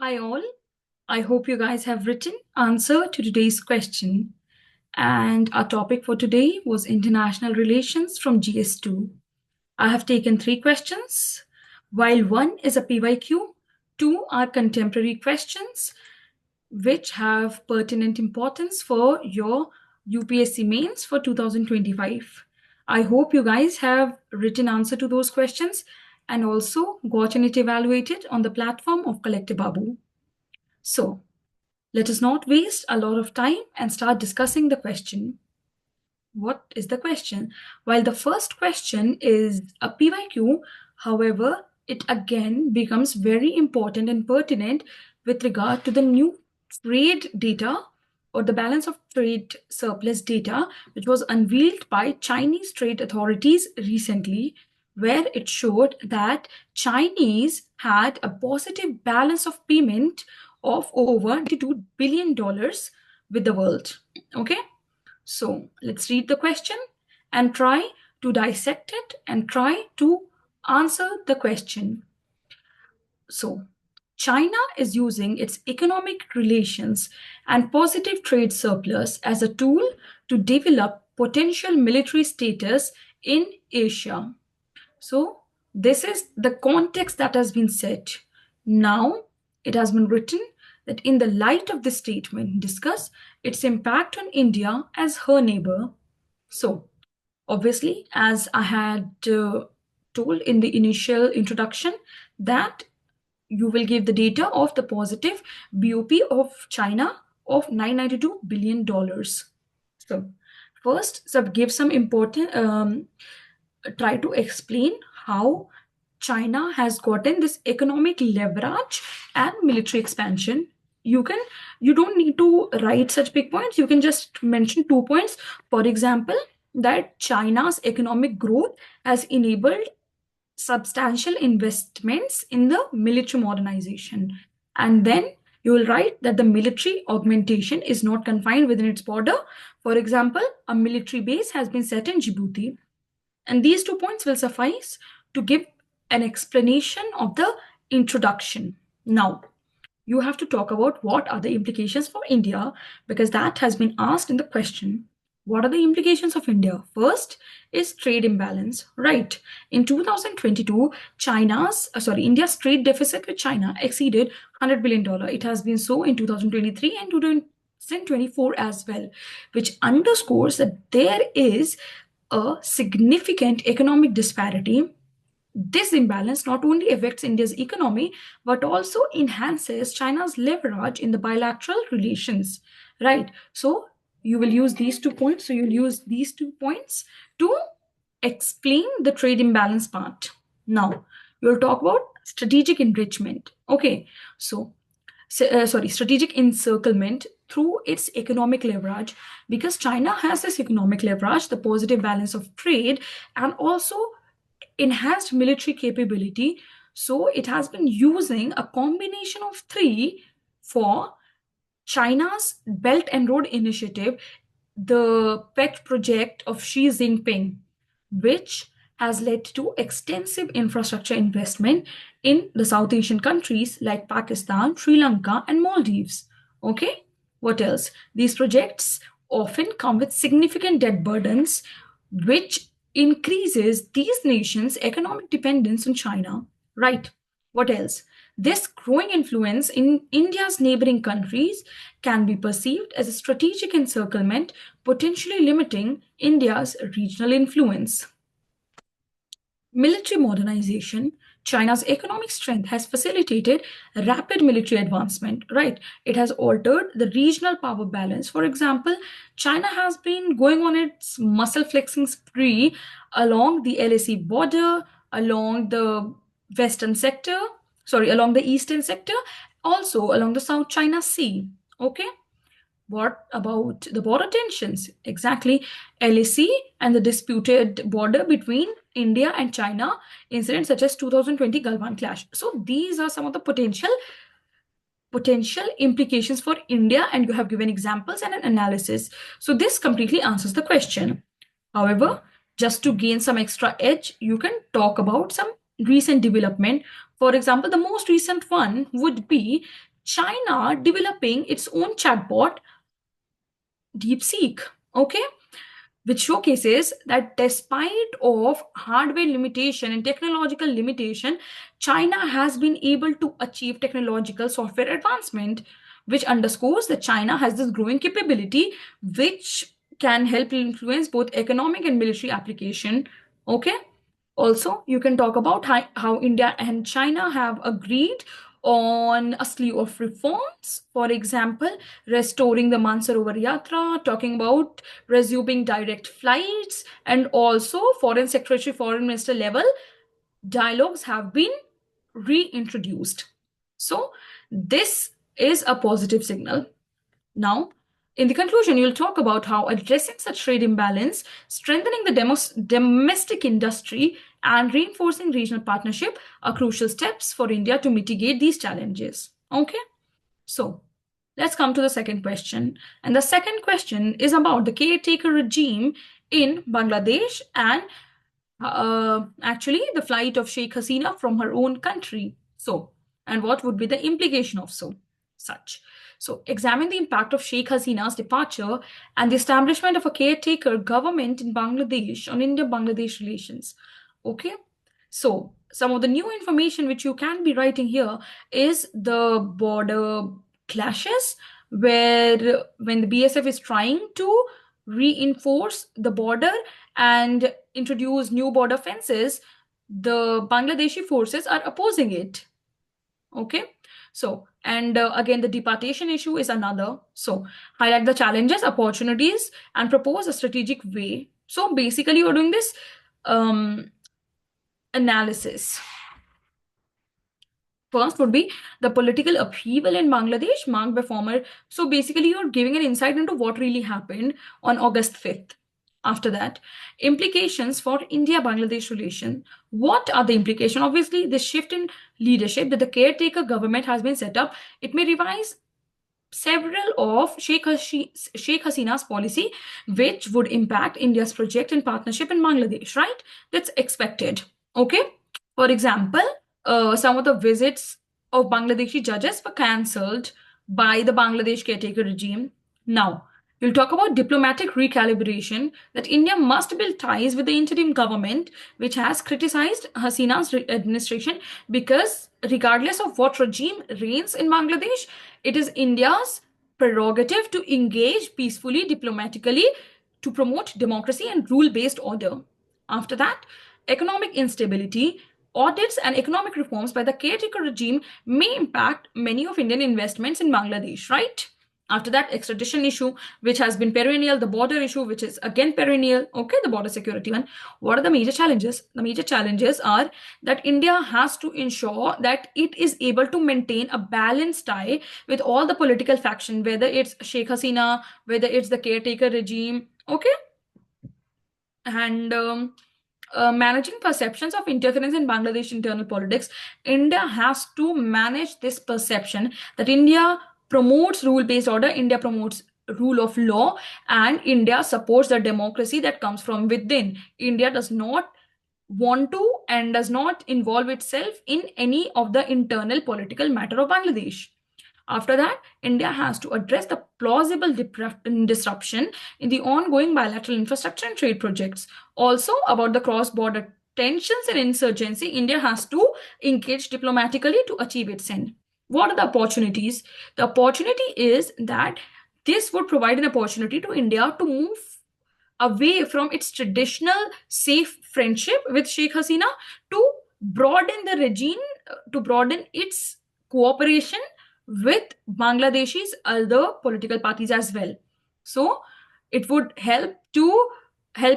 Hi all. I hope you guys have written answer to today's question. And our topic for today was international relations from GS2. I have taken 3 questions. While one is a PYQ, 2 are contemporary questions which have pertinent importance for your UPSC mains for 2025. I hope you guys have written answer to those questions and also gotten it evaluated on the platform of CollectorBabu. So, let us not waste a lot of time and start discussing the question. What is the question? While the first question is a PYQ, however, it again becomes very important and pertinent with regard to the new trade data or the balance of trade surplus data, which was unveiled by Chinese trade authorities recently, where it showed that Chinese had a positive balance of payment of over $22 billion with the world. Okay. So let's read the question and try to dissect it and try to answer the question. So China is using its economic relations and positive trade surplus as a tool to develop potential military status in Asia. So this is the context that has been set. Now it has been written that in the light of this statement, discuss its impact on India as her neighbor. So obviously, as I had told in the initial introduction, that you will give the data of the positive BOP of China of $992 billion. So first, give some important try to explain how China has gotten this economic leverage and military expansion. You don't need to write such big points. You can just mention 2 points. For example, that China's economic growth has enabled substantial investments in the military modernization. And then you will write that the military augmentation is not confined within its border. For example, a military base has been set in Djibouti. And these 2 points will suffice to give an explanation of the introduction. Now, you have to talk about what are the implications for India, because that has been asked in the question. What are the implications of India? First is trade imbalance, right? In 2022, India's trade deficit with China exceeded $100 billion. It has been so in 2023 and 2024 as well, which underscores that there is a significant economic disparity. This imbalance not only affects India's economy, but also enhances China's leverage in the bilateral relations, right? So you will use these 2 points. So you'll use these 2 points to explain the trade imbalance part. Now, we'll talk about strategic enrichment. Okay, so strategic encirclement through its economic leverage, because China has this economic leverage, the positive balance of trade, and also enhanced military capability. So it has been using a combination of 3 for China's Belt and Road Initiative, the pet project of Xi Jinping, which has led to extensive infrastructure investment in the South Asian countries like Pakistan, Sri Lanka, and Maldives. Okay, what else? These projects often come with significant debt burdens, which increases these nations' economic dependence on China. Right. What else? This growing influence in India's neighboring countries can be perceived as a strategic encirclement, potentially limiting India's regional influence. Military modernization. China's economic strength has facilitated rapid military advancement, right? It has altered the regional power balance. For example, China has been going on its muscle flexing spree along the LAC border, along the along the eastern sector, also along the South China Sea. Okay. What about the border tensions? Exactly. LAC and the disputed border between India and China, incidents such as 2020 Galwan clash. So these are some of the potential implications for India, and you have given examples and an analysis. So this completely answers the question. However, just to gain some extra edge, you can talk about some recent development. For example, the most recent one would be China developing its own chatbot, DeepSeek, okay, which showcases that despite of hardware limitation and technological limitation, China has been able to achieve technological software advancement, which underscores that China has this growing capability which can help influence both economic and military application. Okay. Also, you can talk about how India and China have agreed on a slew of reforms. For example, restoring the Mansarovar Yatra, talking about resuming direct flights, and also foreign secretary, foreign minister level dialogues have been reintroduced. So this is a positive signal. Now, in the conclusion, you'll talk about how addressing such trade imbalance, strengthening the domestic industry, and reinforcing regional partnership are crucial steps for India to mitigate these challenges. Okay? So, let's come to the second question. And the second question is about the caretaker regime in Bangladesh and actually the flight of Sheikh Hasina from her own country. So, and what would be the implication of such? So, examine the impact of Sheikh Hasina's departure and the establishment of a caretaker government in Bangladesh on India-Bangladesh relations. Okay, so some of the new information which you can be writing here is the border clashes, where when the BSF is trying to reinforce the border and introduce new border fences, the Bangladeshi forces are opposing it. Okay, so and again the deportation issue is another. So highlight the challenges, opportunities, and propose a strategic way. So basically you're doing this analysis. First would be the political upheaval in Bangladesh marked by former. So basically, you're giving an insight into what really happened on August 5th. After that, implications for India-Bangladesh relation. What are the implications? Obviously, the shift in leadership that the caretaker government has been set up, it may revise several of Sheikh Hasina's policy, which would impact India's project and partnership in Bangladesh, right? That's expected. Okay. For example, some of the visits of Bangladeshi judges were cancelled by the Bangladesh caretaker regime. Now, we'll talk about diplomatic recalibration, that India must build ties with the interim government, which has criticized Hasina's administration, because regardless of what regime reigns in Bangladesh, it is India's prerogative to engage peacefully, diplomatically, to promote democracy and rule-based order. After that, economic instability. Audits and economic reforms by the caretaker regime may impact many of Indian investments in Bangladesh, right? After that, extradition issue, which has been perennial, the border issue, which is again perennial, okay, the border security one. What are the major challenges? The major challenges are that India has to ensure that it is able to maintain a balanced tie with all the political faction, whether it's Sheikh Hasina, whether it's the caretaker regime, okay? And managing perceptions of interference in Bangladesh internal politics, India has to manage this perception that India promotes rule-based order, India promotes rule of law, and India supports the democracy that comes from within. India does not want to and does not involve itself in any of the internal political matter of Bangladesh. After that, India has to address the plausible disruption in the ongoing bilateral infrastructure and trade projects. Also, about the cross-border tensions and insurgency, India has to engage diplomatically to achieve its end. What are the opportunities? The opportunity is that this would provide an opportunity to India to move away from its traditional safe friendship with Sheikh Hasina to broaden the regime, to broaden its cooperation with Bangladeshis other political parties as well. So it would help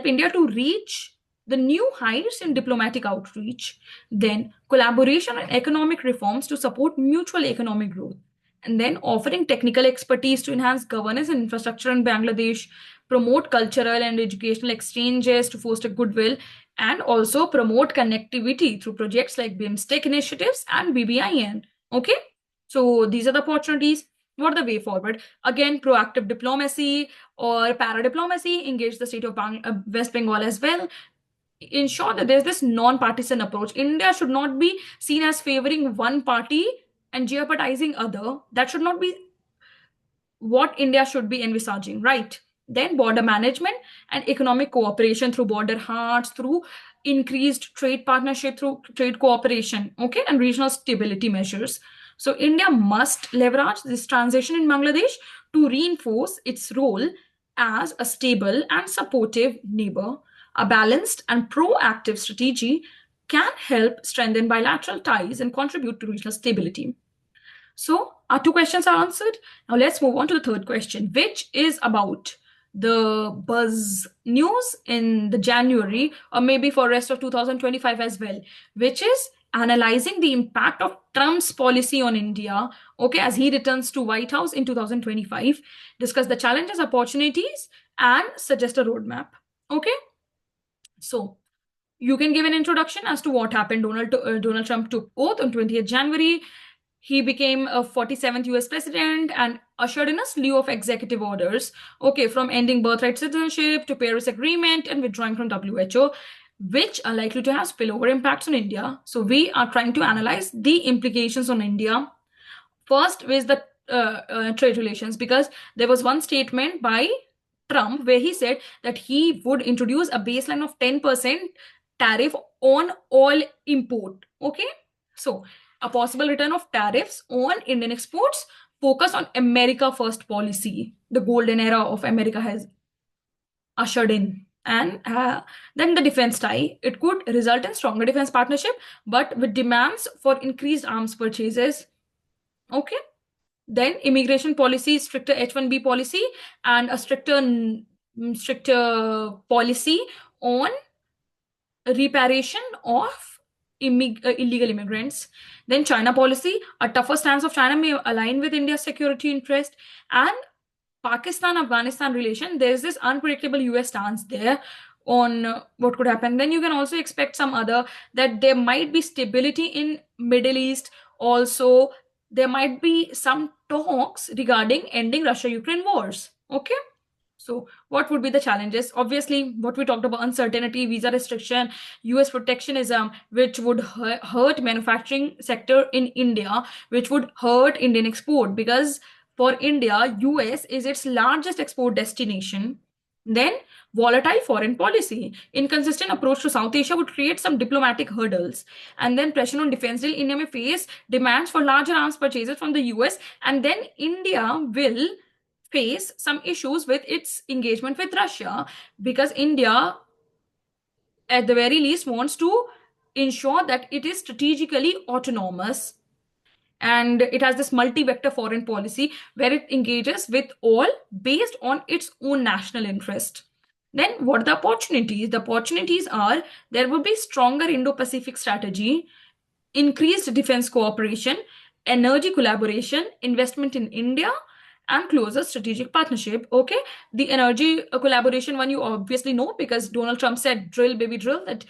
India to reach the new heights in diplomatic outreach. Then collaboration and economic reforms to support mutual economic growth. And then offering technical expertise to enhance governance and infrastructure in Bangladesh, promote cultural and educational exchanges to foster goodwill, and also promote connectivity through projects like BIMSTEC initiatives and BBIN. Okay, so these are the opportunities. What are the way forward? Again, proactive diplomacy or para-diplomacy, engage the state of West Bengal as well. Ensure that there's this non-partisan approach. India should not be seen as favoring one party and jeopardizing other, that should not be what India should be envisaging, right? Then border management and economic cooperation through border hearts, through increased trade partnership, through trade cooperation, okay, and regional stability measures. So India must leverage this transition in Bangladesh to reinforce its role as a stable and supportive neighbor. A balanced and proactive strategy can help strengthen bilateral ties and contribute to regional stability. So our two questions are answered. Now let's move on to the third question, which is about the buzz news in the January, or maybe for rest of 2025 as well, which is analyzing the impact of Trump's policy on India, okay, as he returns to White House in 2025, discuss the challenges, opportunities, and suggest a roadmap. Okay, so you can give an introduction as to what happened. Donald Trump took oath on 20th January. He became a 47th US president and ushered in a slew of executive orders, okay, from ending birthright citizenship to Paris Agreement and withdrawing from WHO, which are likely to have spillover impacts on India. So we are trying to analyze the implications on India. First is the trade relations, because there was one statement by Trump where he said that he would introduce a baseline of 10% tariff on all import. Okay, so a possible return of tariffs on Indian exports, focus on America First policy. The golden era of America has ushered in. And then the defense tie. It could result in stronger defense partnership, but with demands for increased arms purchases. Okay. Then immigration policy, stricter H-1B policy, and a stricter policy on reparation of illegal immigrants. Then China policy, a tougher stance of China may align with India's security interest. And Pakistan-Afghanistan relation, there's this unpredictable US stance there on what could happen. Then you can also expect some other, that there might be stability in Middle East. Also, there might be some talks regarding ending Russia-Ukraine wars. Okay. So what would be the challenges? Obviously, what we talked about, uncertainty, visa restriction, US protectionism, which would hurt manufacturing sector in India, which would hurt Indian export, because for India, US is its largest export destination. Then volatile foreign policy. Inconsistent approach to South Asia would create some diplomatic hurdles. And then pressure on defense deal. India may face demands for larger arms purchases from the US. And then India will face some issues with its engagement with Russia, because India, at the very least, wants to ensure that it is strategically autonomous, and it has this multi-vector foreign policy where it engages with all based on its own national interest. Then what are the opportunities? The opportunities are, there will be stronger Indo-Pacific strategy, increased defense cooperation, energy collaboration, investment in India, and closer strategic partnership. Okay, the energy collaboration one you obviously know, because Donald Trump said, drill baby drill, that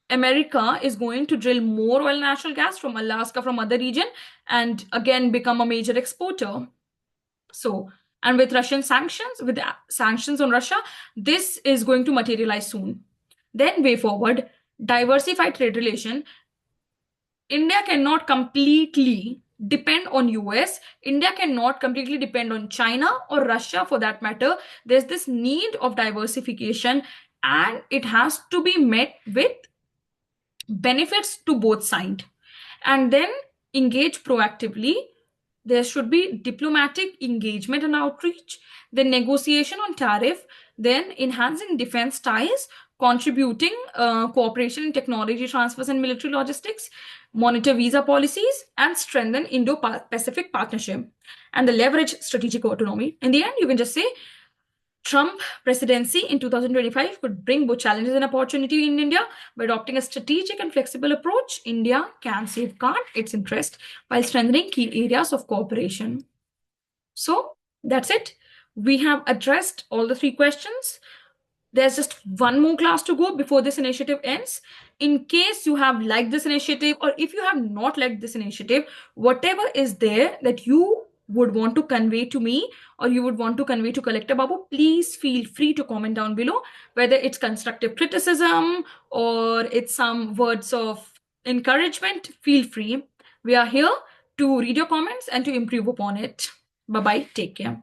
America is going to drill more oil and natural gas from Alaska, from other region, and again become a major exporter. So, and with Russian sanctions, with sanctions on Russia, this is going to materialize soon. Then way forward, diversified trade relation. India cannot completely depend on US. India cannot completely depend on China or Russia for that matter. There's this need of diversification, and it has to be met with benefits to both sides. And then engage proactively. There should be diplomatic engagement and outreach, then negotiation on tariff, then enhancing defense ties, contributing cooperation in technology transfers and military logistics, monitor visa policies, and strengthen Indo-Pacific partnership, and the leverage strategic autonomy. In the end, you can just say Trump presidency in 2025 could bring both challenges and opportunity in India. By adopting a strategic and flexible approach, India can safeguard its interest while strengthening key areas of cooperation. So that's it. We have addressed all the three questions. There's just one more class to go before this initiative ends. In case you have liked this initiative, or if you have not liked this initiative, whatever is there that you would want to convey to me, or you would want to convey to CollectorBabu, please feel free to comment down below, whether it's constructive criticism or it's some words of encouragement. Feel free. We are here to read your comments and to improve upon it. Bye-bye. Take care.